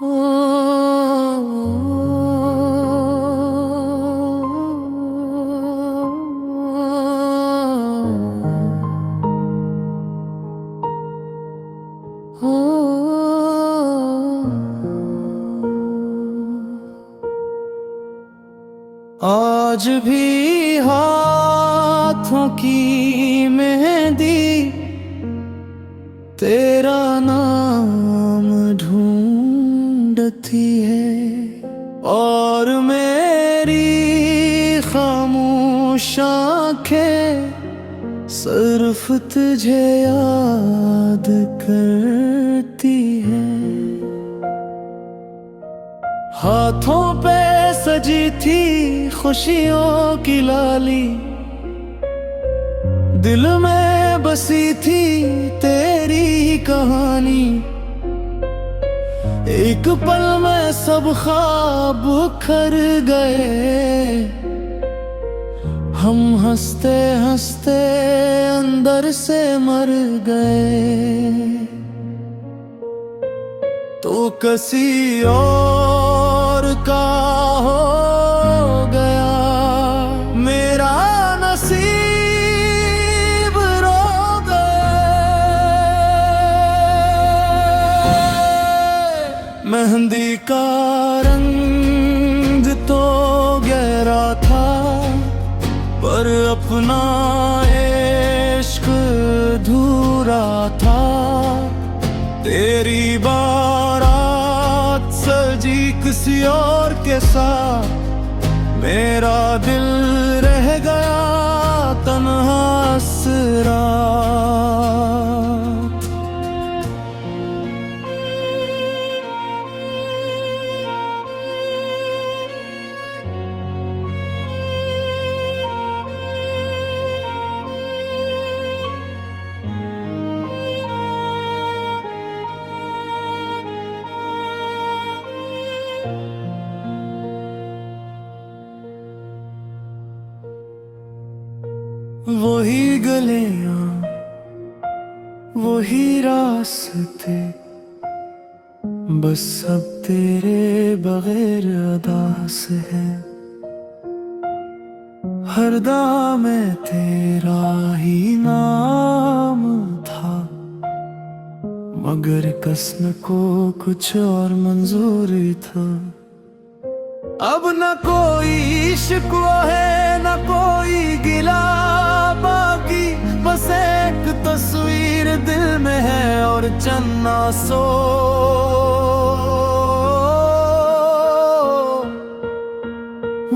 आज भी हाथों की मेहंदी तेरा नाम ढूंढती है और मेरी खामोश आँखें सिर्फ तुझे याद करती है। हाथों पे सजी थी खुशियों की लाली, दिल में बसी थी तेरी कहानी। एक पल में सब ख्वाब खर गए, हम हंसते हंसते अंदर से मर गए। तो किसी और का हो गया मेरा नसीब, रो गए। मेहंदी का रंग तो गहरा था, पर अपना इश्क अधूरा था। तेरी बारात सजी किसी और के साथ, मेरा दिल रह गया तन्हा असरा। वही गलियां वही रास्ते, बस अब तेरे बगैर अदास है। हर दम में तेरा ही नाम था, मगर कसम को कुछ और मंजूर था। अब न कोई शिकवा है न कोई गिला, बाकी बस एक तस्वीर दिल में है और चन्ना सो।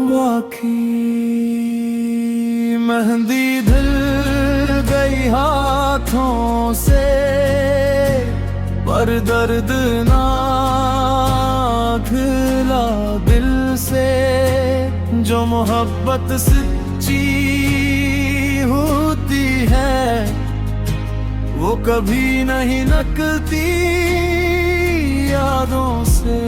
बाकी मेहंदी धुल गई हाथों से, पर दर्द ना घिला दिल से। जो मोहब्बत सच्ची होती है, वो कभी नहीं नकलती यादों से।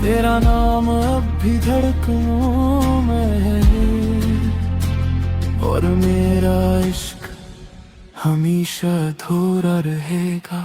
तेरा नाम अब भी धड़कनों में है, और मेरा इश्क हमेशा अधूरा रहेगा।